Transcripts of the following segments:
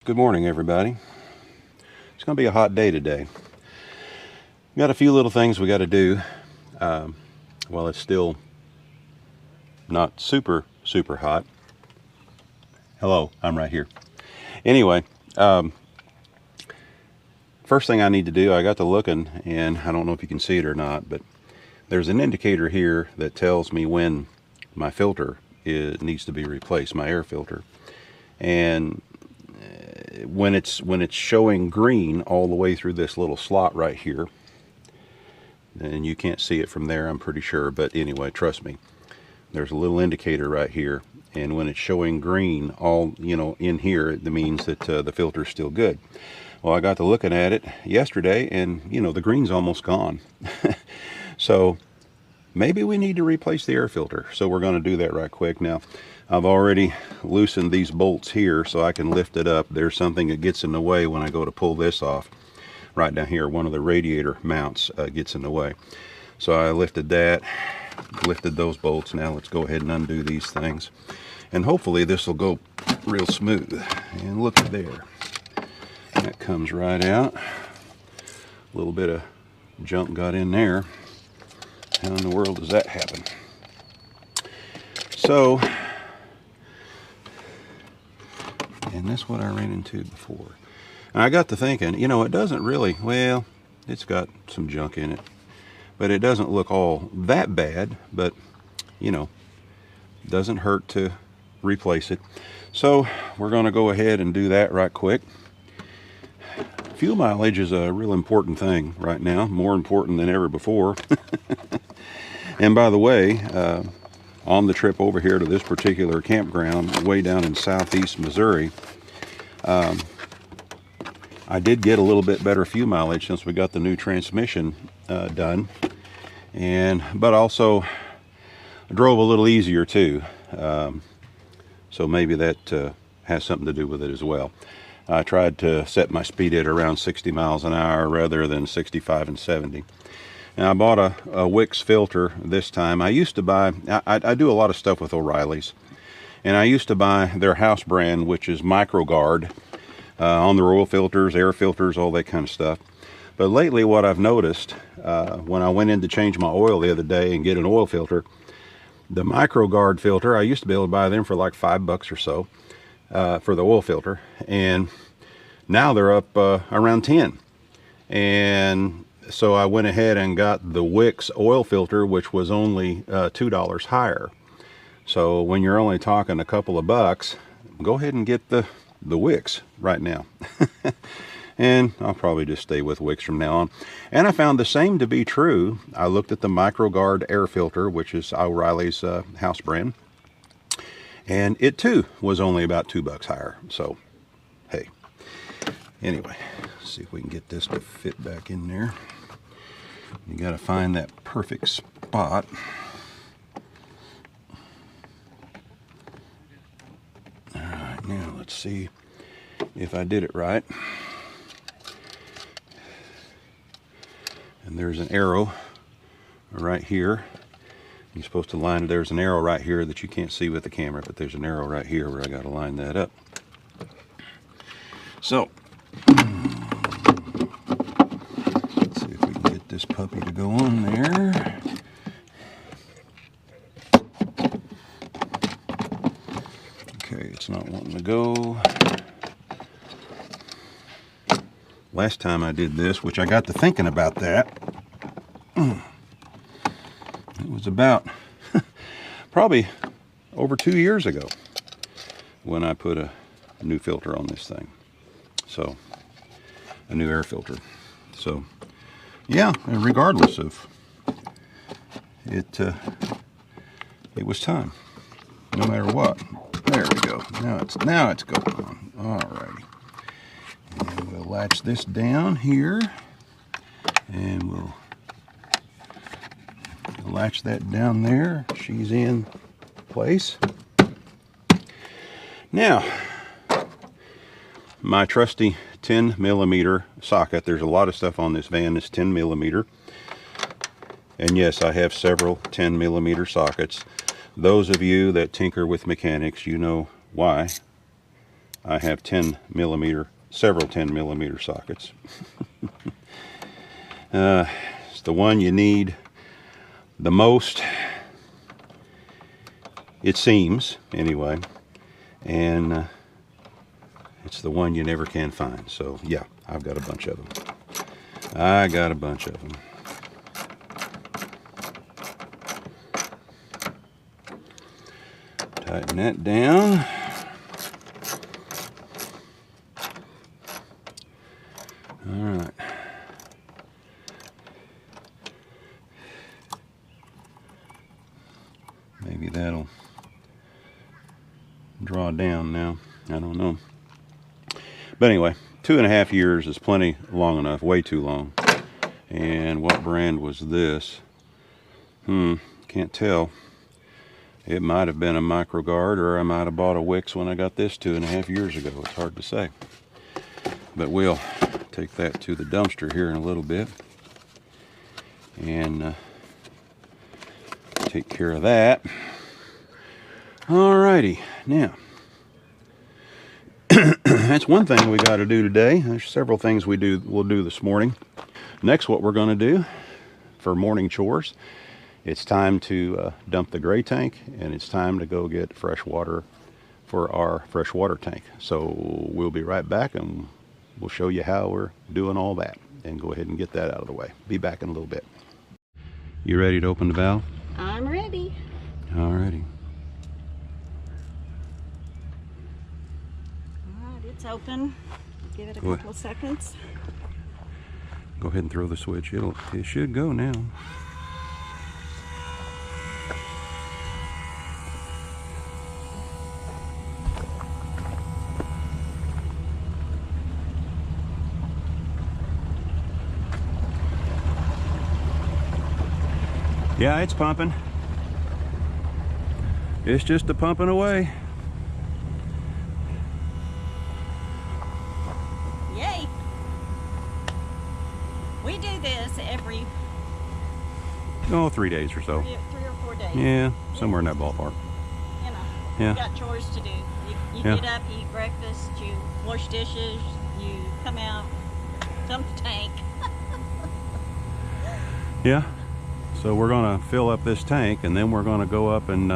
Good morning, everybody. It's going to be a hot day today. We got a few little things we got to do. Well, it's still not super hot. Hello, I'm right here. Anyway, first thing I need to do, I got to looking, and I don't know if you can see it or not, but there's an indicator here that tells me when my filter needs to be replaced, my air filter. And when it's showing green all the way through this little slot right here, and you can't see it from there, I'm pretty sure, but anyway, trust me, there's a little indicator right here, and when it's showing green all in here, it means that the filter's still good. Well, I got to looking at it yesterday, and the green's almost gone. So maybe we need to replace the air filter, so we're going to do that right quick. Now, I've already loosened these bolts here so I can lift it up. There's something that gets in the way when I go to pull this off. Right down here, one of the radiator mounts gets in the way. So I lifted that, lifted those bolts. Now let's go ahead and undo these things. And hopefully this will go real smooth. And look there. That comes right out. A little bit of junk got in there. How in the world does that happen? So, and that's what I ran into before. And I got to thinking, it doesn't really, well, it's got some junk in it, but it doesn't look all that bad, but, doesn't hurt to replace it. So we're going to go ahead and do that right quick. Fuel mileage is a real important thing right now, more important than ever before. And by the way, on the trip over here to this particular campground, way down in southeast Missouri, I did get a little bit better fuel mileage since we got the new transmission done, but also drove a little easier too. So maybe that has something to do with it as well. I tried to set my speed at around 60 miles an hour rather than 65 and 70. Now I bought a Wicks filter this time. I used to buy, I do a lot of stuff with O'Reilly's, and I used to buy their house brand, which is MicroGuard, on their oil filters, air filters, all that kind of stuff. But lately what I've noticed, when I went in to change my oil the other day and get an oil filter, the MicroGuard filter, I used to be able to buy them for like $5 or so for the oil filter, and now they're up around 10. And so I went ahead and got the Wicks oil filter, which was only $2 higher. So when you're only talking a couple of bucks, go ahead and get the Wicks right now. And I'll probably just stay with Wicks from now on. And I found the same to be true. I looked at the MicroGuard air filter, which is O'Reilly's house brand, and it too was only about $2 higher. So hey, anyway, let's see if we can get this to fit back in there. You got to find that perfect spot. All right, now let's see if I did it right. And there's an arrow right here. You're supposed to line it. There's an arrow right here that you can't see with the camera, but there's an arrow right here where I got to line that up. So let's see if we can get this puppy to go on there. Okay, it's not wanting to go. Last time I did this, which I got to thinking about that, it was about probably over 2 years ago when I put a new filter on this thing. So, a new air filter. So, yeah, and regardless of it, it was time, no matter what. There we go. Now it's going on. Alrighty. And we'll latch this down here, and we'll latch that down there. She's in place. Now, my trusty 10mm socket. There's a lot of stuff on this van that's 10mm. And yes, I have several 10mm sockets. Those of you that tinker with mechanics, you know why I have 10mm, several 10mm sockets. It's the one you need the most, it seems, anyway. And it's the one you never can find. So yeah, I've got a bunch of them. I got a bunch of them. Tighten that down. All right. Maybe that'll draw down now. I don't know. But anyway, 2.5 years is plenty long enough, way too long. And what brand was this? Can't tell. It might have been a MicroGuard, or I might have bought a Wix when I got this 2.5 years ago. It's hard to say. But we'll take that to the dumpster here in a little bit and take care of that. Alrighty, now that's one thing we got to do today. There's several things we'll do this morning. Next, what we're going to do for morning chores, it's time to dump the gray tank, and it's time to go get fresh water for our freshwater tank. So we'll be right back, and we'll show you how we're doing all that, and go ahead and get that out of the way. Be back in a little bit. You ready to open the valve? I'm ready. Alrighty. Alright, it's open. Give it a couple of seconds. Go ahead and throw the switch. It should go now. Yeah, it's pumping. It's just a pumping away. Yay! We do this every 3 days or so. 3 or 4 days. Yeah, somewhere in that ballpark. You know, Yeah. you got chores to do. You Yeah. get up, you eat breakfast, you wash dishes, you come out, dump the tank. Yeah. So we're gonna fill up this tank, and then we're gonna go up and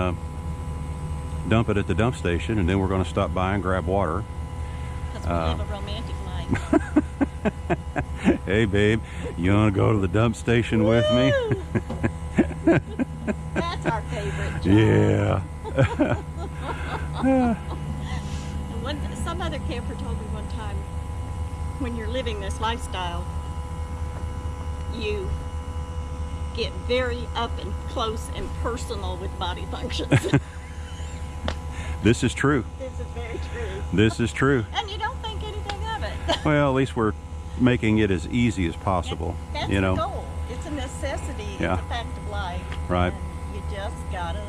dump it at the dump station, and then we're gonna stop by and grab water. Because we live a romantic life. Hey babe, you wanna go to the dump station with me? That's our favorite job. Yeah. Some other camper told me one time, when you're living this lifestyle, you get very up and close and personal with body functions. This is true. This is very true. This is true. And you don't think anything of it. Well, at least we're making it as easy as possible. That's you know. the goal. It's a necessity. Yeah. It's a fact of life. Right. And you just gotta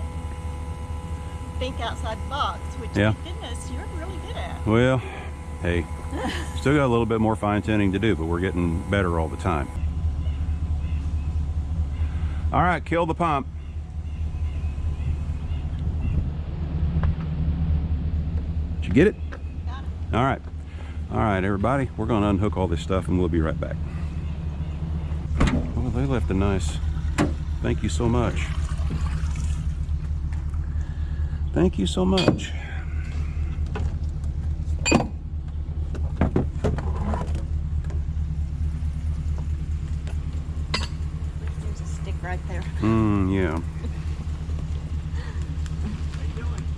think outside the box, which Yeah. thank goodness you're really good at. Well, hey, still got a little bit more fine tuning to do, but we're getting better all the time. All right, kill the pump. Did you get it? Got it. All right. All right, everybody, we're going to unhook all this stuff, and we'll be right back. Oh, they left a nice, thank you so much. Thank you so much. There's a stick right there. Yeah.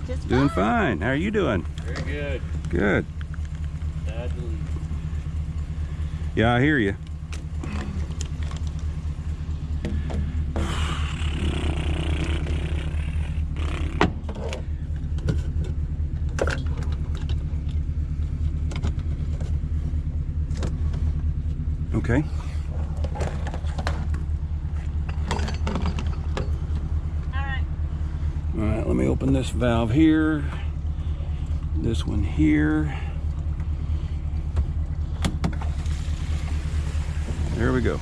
Just Doing fine. How are you doing? Very good. Good. Sad to leave. Yeah, I hear you. Okay. All right, let me open this valve here, this one here. There we go.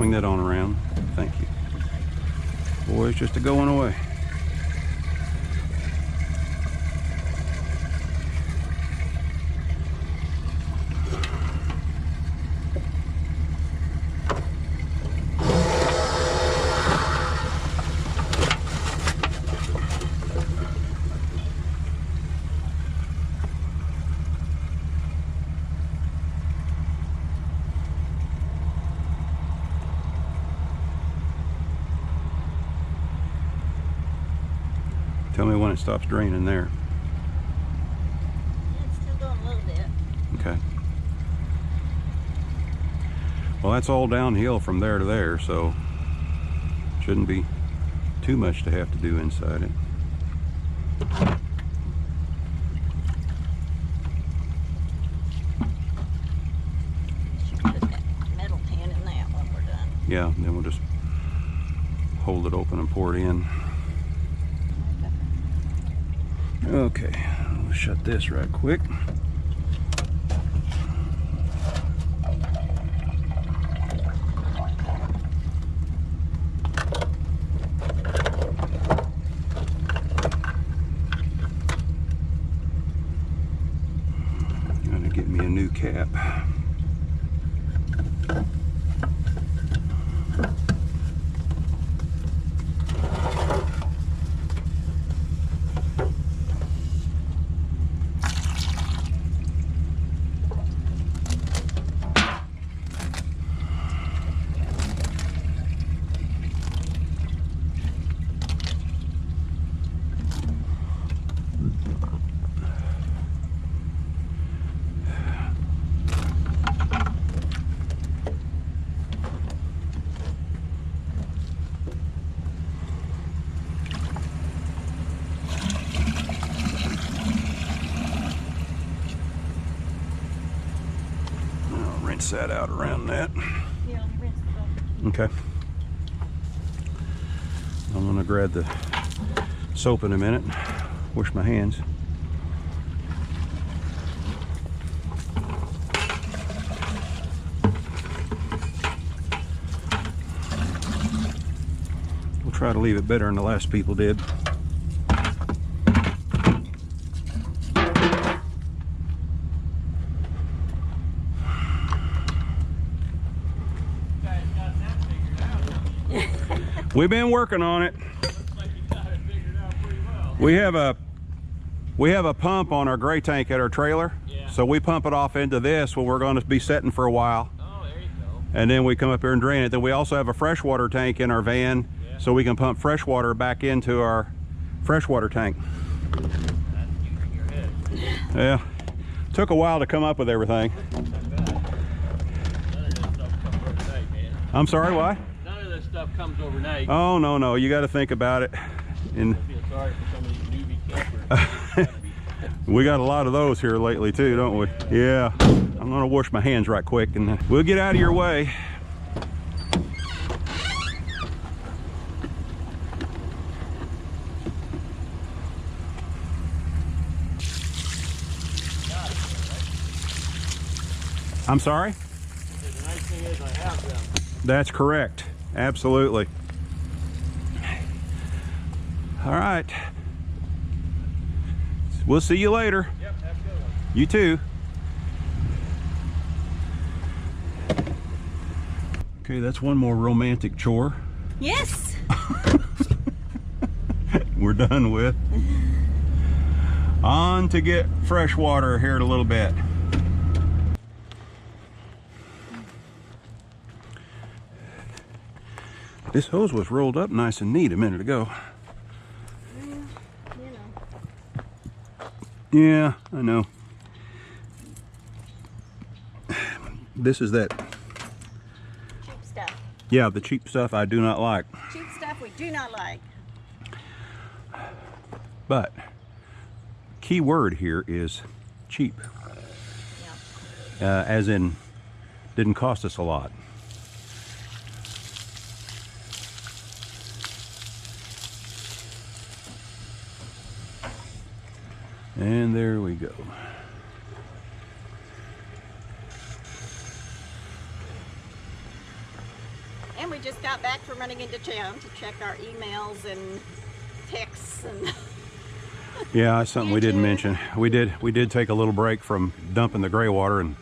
swing that on around. Thank you. Boys, just a going away. Tell me when it stops draining there. It's still going a little bit. Okay. Well, that's all downhill from there to there, so shouldn't be too much to have to do inside it. Should put that metal pan in that when we're done. Yeah, then we'll just hold it open and pour it in. Okay, we'll shut this right quick. Gotta get me a new cap. Rinse that out around that. Yeah, rinse it off. Okay. I'm gonna grab the soap in a minute, wash my hands. We'll try to leave it better than the last people did. We've been working on it. Looks like you got it figured out pretty well. We have a pump on our gray tank at our trailer. Yeah. So we pump it off into this when we're going to be setting for a while. Oh, there you go. And then we come up here and drain it. Then we also have a freshwater tank in our van, Yeah. so we can pump fresh water back into our freshwater tank. That's using your head. Yeah. Took a while to come up with everything. I bet. None of this stuff comes overnight, man. I'm sorry, what? None of this stuff comes overnight. Oh, no. You got to think about it. And I feel sorry for some of these newbie campers. we got a lot of those here lately too, don't we? Yeah. I'm gonna wash my hands right quick and we'll get out of your way. I'm sorry? The nice thing is I have them. That's correct. Absolutely. All right. We'll see you later. Yep, have a good one. You too. Okay, that's one more romantic chore Yes. we're done with. On to get fresh water here in a little bit. This hose was rolled up nice and neat a minute ago. You know. Yeah, I know. This is that, Cheap stuff. yeah, the cheap stuff I do not like. Cheap stuff we do not like. But key word here is cheap, Yeah. as in didn't cost us a lot. And there we go. And we just got back from running into town to check our emails and texts and Yeah, that's something we didn't mention. We did take a little break from dumping the gray water and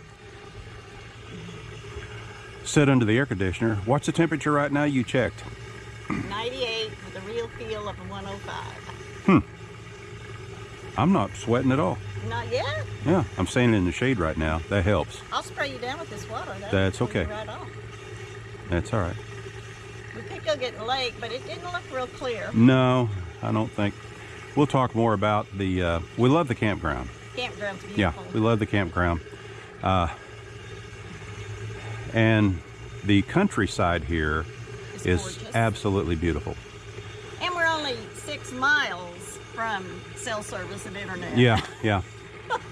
sit under the air conditioner. What's the temperature right now? You checked. 98 with a real feel of a 105. I'm not sweating at all. Not yet? Yeah, I'm standing in the shade right now. That helps. I'll spray you down with this water. That's cool you okay. Right off. That's all right. We could go get in the lake, but it didn't look real clear. No, I don't think. We'll talk more about the, we love the campground. Campground's beautiful. Yeah, we love the campground. And the countryside here is gorgeous. absolutely beautiful. And we're only 6 miles from cell service and internet. Yeah, yeah.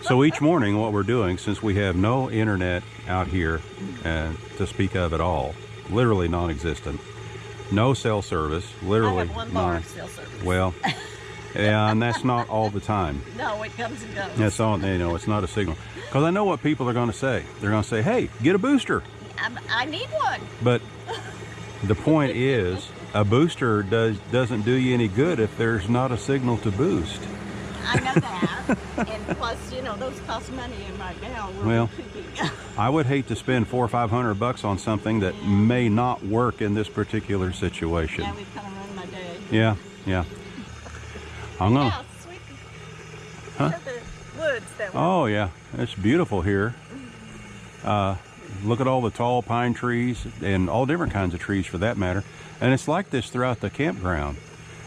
So each morning what we're doing, since we have no internet out here to speak of at all, literally non-existent, no cell service, literally I have one bar of cell service. Well, yeah, and that's not all the time. No, it comes and goes. That's all, you know, it's not a signal. Because I know what people are going to say. They're going to say, hey, get a booster. I need one. But the point is, a booster doesn't do you any good if there's not a signal to boost. I know that. And plus, you know, those cost money, and right now we're Well, kooky. I would hate to spend $400 or $500 on something that may not work in this particular situation. Yeah, we've kind of ruined my day. Yeah, yeah. I'm gonna. Yeah, sweet. Huh? The woods that were. Oh yeah, it's beautiful here. Look at all the tall pine trees and all different kinds of trees for that matter. And it's like this throughout the campground.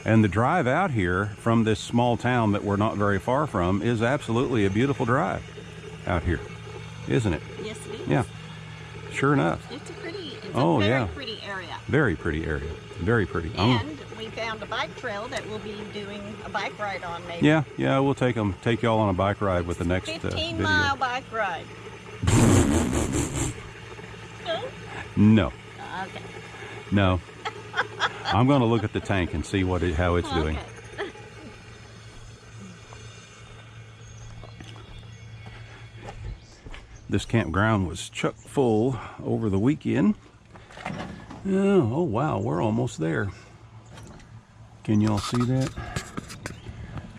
And the drive out here from this small town that we're not very far from is absolutely a beautiful drive out here, isn't it? Yes, it is. Yeah, sure enough. It's a pretty, it's Oh, a very yeah. pretty area. Very pretty area. Very pretty. And we found a bike trail that we'll be doing a bike ride on maybe. Yeah, yeah, we'll take y'all on a bike ride with the next 15-mile bike ride. No, Okay. no. I'm going to look at the tank and see how it's doing. Okay. This campground was chock full over the weekend. Oh wow, we're almost there. Can y'all see that?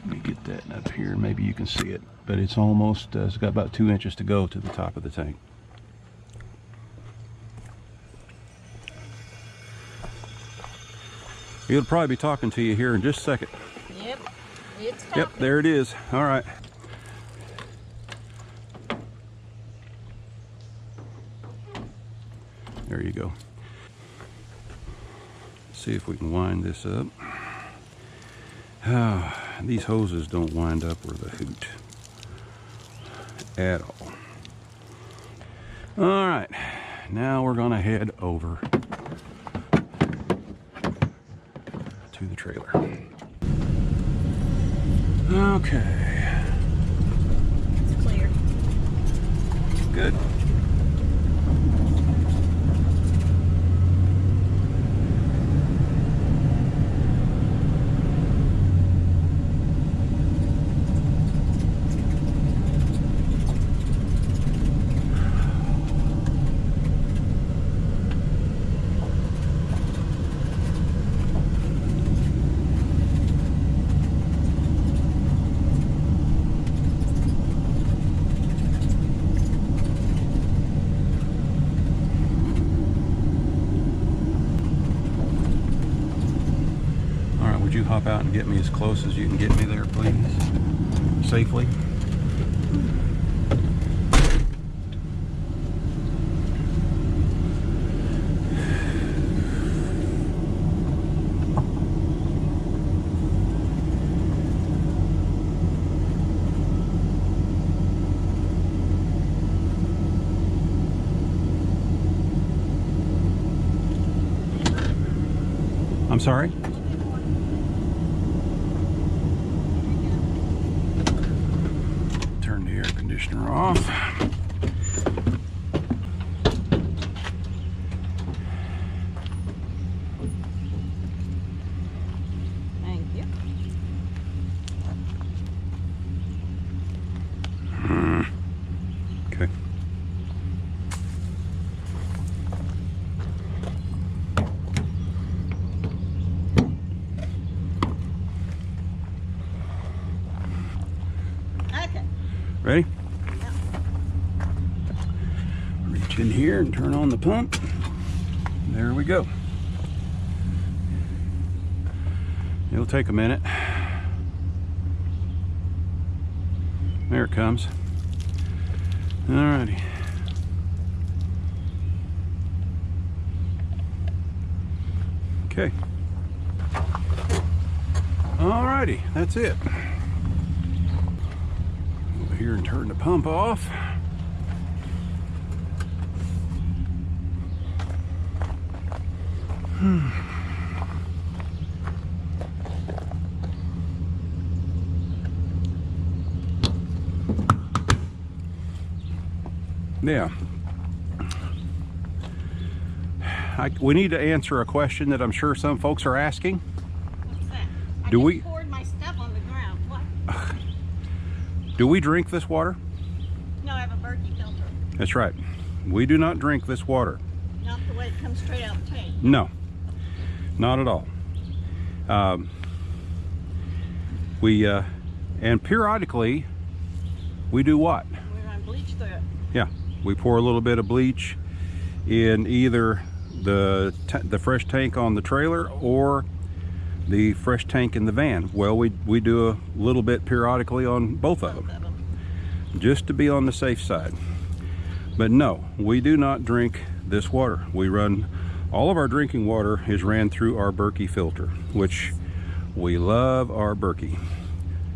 Let me get that up here. Maybe you can see it. But it's almost, it's got about 2 inches to go to the top of the tank. He'll probably be talking to you here in just a second. Yep. It's Yep, talking. there it is. All right. There you go. See if we can wind this up. These hoses don't wind up worth a hoot at all. All right, now we're gonna head over to the trailer. Okay, It's clear. good. Would you hop out and get me as close as you can get me there, please? Safely. I'm sorry? Turn the air conditioner off. Thank you. Okay. Ready? Reach in here and turn on the pump. There we go. It'll take a minute. There it comes. Alrighty. Okay. Alrighty, that's it. Over here and turn the pump off. Yeah. We need to answer a question that I'm sure some folks are asking. What's that? Do I we- just poured my stuff on the ground. What? Do we drink this water? No, I have a Berkey filter. That's right. We do not drink this water. Not the way it comes straight out the tank. No, not at all. And periodically, we do what? We run bleach through it. Yeah, we pour a little bit of bleach in either the fresh tank on the trailer or the fresh tank in the van. Well, we do a little bit periodically on both of them, just to be on the safe side. But no, we do not drink this water. We run, all of our drinking water is ran through our Berkey filter, which we love our Berkey.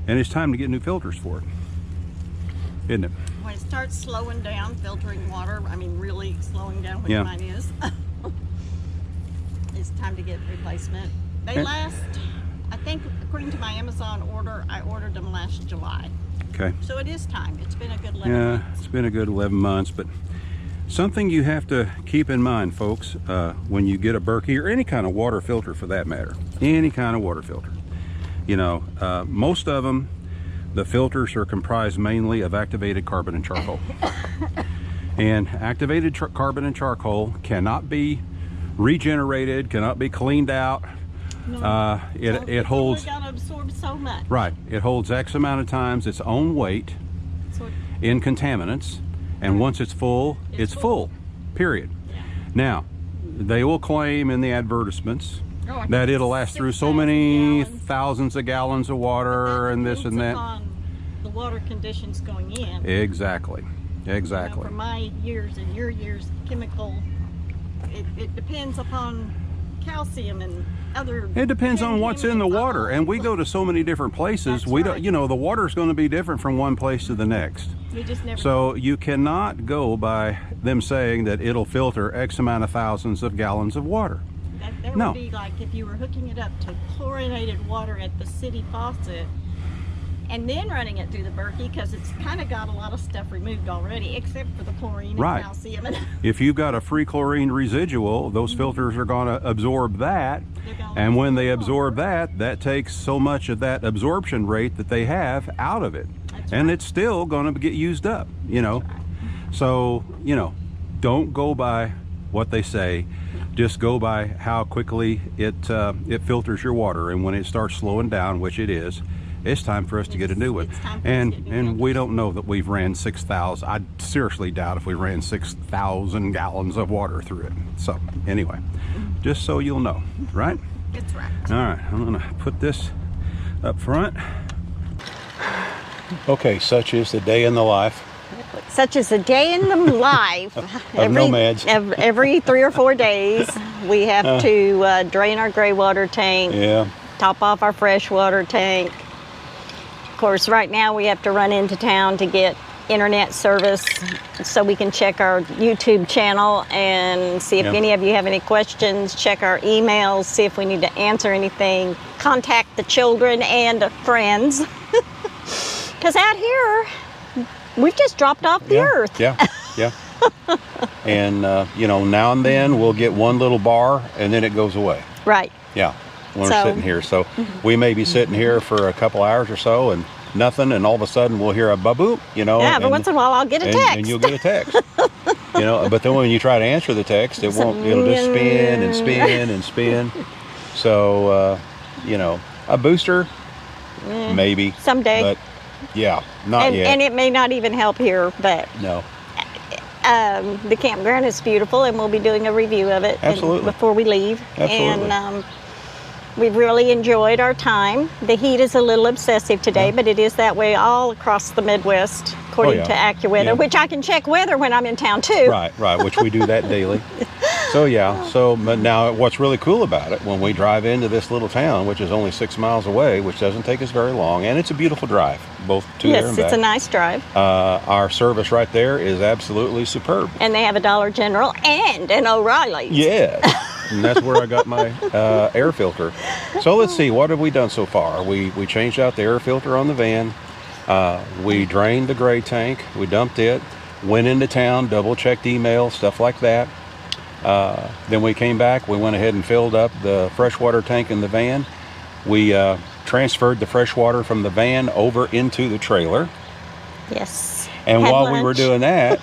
And it's time to get new filters for it, isn't it? When it starts slowing down, filtering water, I mean really slowing down, which Yeah. mine is, it's time to get replacement. They And- last, I think according to my Amazon order, I ordered them last July. Okay. So it is time. It's been a good 11 Yeah, months. it's been a good 11 months, but something you have to keep in mind, folks, when you get a Berkey or any kind of water filter for that matter, any kind of water filter. You know, most of them, the filters are comprised mainly of activated carbon and charcoal. And activated carbon and charcoal cannot be regenerated, cannot be cleaned out. No, It holds, It's only got to absorb so much. right, it holds X amount of times its own weight So it- in contaminants, and once it's full, it's full, period. yeah. Now, they will claim in the advertisements Oh, I think that it's it'll last through so 6,000 many gallons. thousands of gallons of water and this and depends that. upon the water conditions going in. Exactly, You know, exactly. for my years and your years, chemical, it depends upon calcium and other. It depends on what's in the water, and we go to so many different places. That's We don't, right. you know, the water's going to be different from one place to the next. We just never. So you cannot go by them saying that it'll filter X amount of thousands of gallons of water. That no. would be like if you were hooking it up to chlorinated water at the city faucet and then running it through the Berkey, because it's kind of got a lot of stuff removed already, except for the chlorine and Right. calcium. And If you've got a free chlorine residual, those filters are going to absorb that. they're gonna And when they last absorb longer. that takes so much of that absorption rate that they have out of it. That's And right. it's still going to get used up, you know. So, you know, don't go by what they say. Just go by how quickly it filters your water. And when it starts slowing down, which it is, it's time for us to get a new one. It's time for us to get new And we filters. don't know that we've ran 6,000. I seriously doubt if we ran 6,000 gallons of water through it. So anyway, just so you'll know, right? That's right. All right, I'm gonna put this up front. Okay, such is the day in the life. Such as a day in the life. Nomads. Every 3 or 4 days, we have to drain our gray water tank, Yeah, top off our fresh water tank. Of course, right now we have to run into town to get internet service so we can check our YouTube channel and see if Yeah. any of you have any questions, check our emails, see if we need to answer anything, contact the children and friends. Because out here, we've just dropped off the earth. Yeah, yeah. And you know, now and then we'll get one little bar and then it goes away. Right. Yeah, when So- we're sitting here. So we may be sitting here for a couple hours or so and nothing, and all of a sudden we'll hear a ba-boop, you know. Yeah, but and- once in a while I'll get a and, text. and you'll get a text. You know, but then when you try to answer the text, it won't. It'll just spin and spin and spin. So you know, a booster, maybe Someday. But Yeah, not yet. And it may not even help here, but No. the campground is beautiful, and we'll be doing a review of it before we leave. Absolutely. And we've really enjoyed our time. The heat is a little obsessive today, but it is that way all across the Midwest, according to AccuWeather, which I can check weather when I'm in town too. Right, which we do that daily. So yeah, but now what's really cool about it, when we drive into this little town, which is only 6 miles away, which doesn't take us very long, and it's a beautiful drive, both to there and back. Yes, it's a nice drive. Our service right there is absolutely superb. And they have a Dollar General and an O'Reilly's. Yeah, and that's where I got my air filter. So let's see, what have we done so far? We changed out the air filter on the van. We drained the gray tank. We dumped it. Went into town, double-checked email, stuff like that. Then we came back. We went ahead and filled up the freshwater tank in the van. We transferred the fresh water from the van over into the trailer. Yes. And Had while lunch. we were doing that,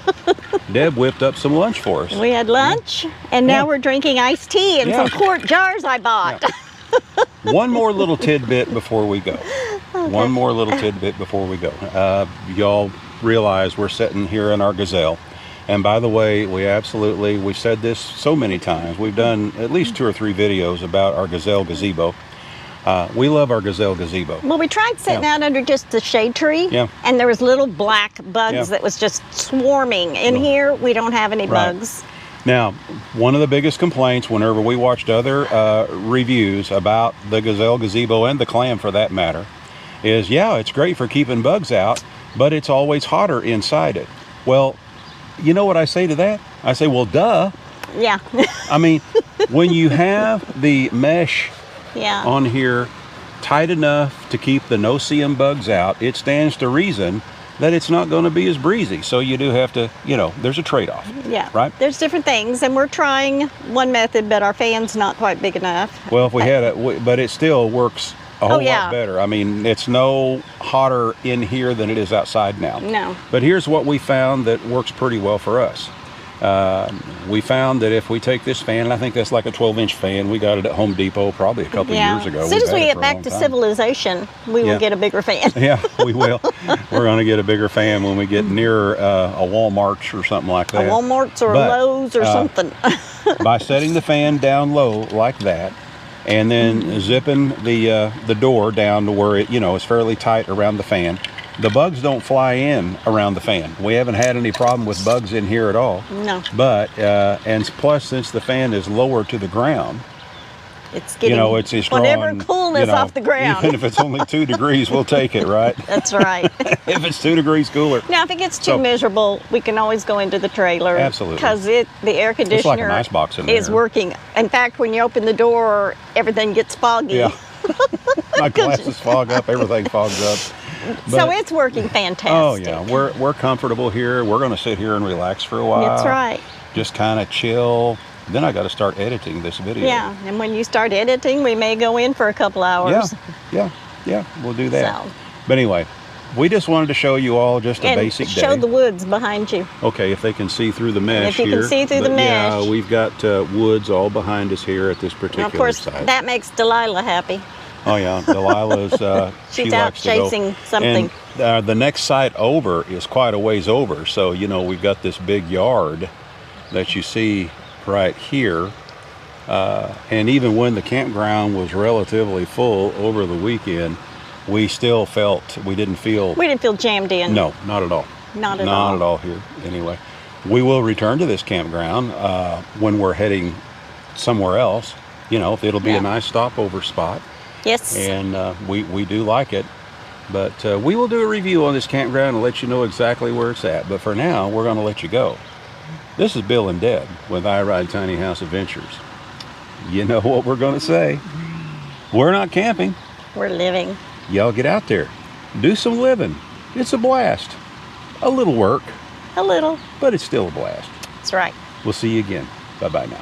Deb whipped up some lunch for us. We had lunch, and now we're drinking iced tea in some quart jars I bought. Yeah. One more little tidbit before we go. Okay. One more little tidbit before we go. Y'all realize we're sitting here in our Gazelle. And by the way, we've said this so many times. We've done at least 2 or 3 videos about our Gazelle gazebo. We love our Gazelle gazebo. Well, we tried sitting out under just the shade tree, and there was little black bugs that was just swarming. In here, we don't have any bugs. Now, one of the biggest complaints whenever we watched other reviews about the Gazelle gazebo, and the clam for that matter, is it's great for keeping bugs out, but it's always hotter inside it. Well, you know what I say to that? I say, well, duh. Yeah. I mean, when you have the mesh on here tight enough to keep the no-see-em bugs out, it stands to reason that it's not going to be as breezy. So you do have to, there's a trade-off. Yeah. Right? There's different things, and we're trying one method, but our fan's not quite big enough. Well, if we had it, but it still works a whole lot better. I mean, it's no hotter in here than it is outside now. No. But here's what we found that works pretty well for us. We found that if we take this fan, and I think that's like a 12-inch fan, we got it at Home Depot probably a couple of years ago. As soon as we get back to civilization, we will get a bigger fan. Yeah, we will. We're going to get a bigger fan when we get near a Walmart or something like that. A Walmart's or a Lowe's or something. By setting the fan down low like that, and then zipping the door down to where it, is fairly tight around the fan, the bugs don't fly in around the fan. We haven't had any problem with bugs in here at all. No. But, and plus, since the fan is lower to the ground, it's getting it's whatever drawing, coolness off the ground. Even if it's only 2 degrees, we'll take it, right? That's right. If it's 2 degrees cooler. Now, if it gets too miserable, we can always go into the trailer. Absolutely. Because the air conditioner it's like an ice box in there. is working. In fact, when you open the door, everything gets foggy. Yeah. My glasses fog up, everything fogs up. So it's working fantastic. Oh yeah, we're comfortable here. We're going to sit here and relax for a while. That's right. Just kind of chill. Then I got to start editing this video. Yeah, and when you start editing, we may go in for a couple hours. Yeah, we'll do that. So. But anyway, we just wanted to show you all just a basic day. Show the woods behind you. Okay, if they can see through the mesh here. If you can see through the mesh. Yeah, we've got woods all behind us here at this particular Of course, site. that makes Delilah happy. Oh yeah, Delilah's she's she out likes to go. chasing something. And the next site over is quite a ways over. So we've got this big yard that you see right here. And even when the campground was relatively full over the weekend, we still didn't feel jammed in. No, not at all. Not at all here. Anyway, we will return to this campground when we're heading somewhere else. It'll be a nice stopover spot. Yes. And we do like it. But we will do a review on this campground and let you know exactly where it's at. But for now, we're going to let you go. This is Bill and Deb with I Ride Tiny House Adventures. You know what we're going to say. We're not camping. We're living. Y'all get out there. Do some living. It's a blast. A little work. A little. But it's still a blast. That's right. We'll see you again. Bye-bye now.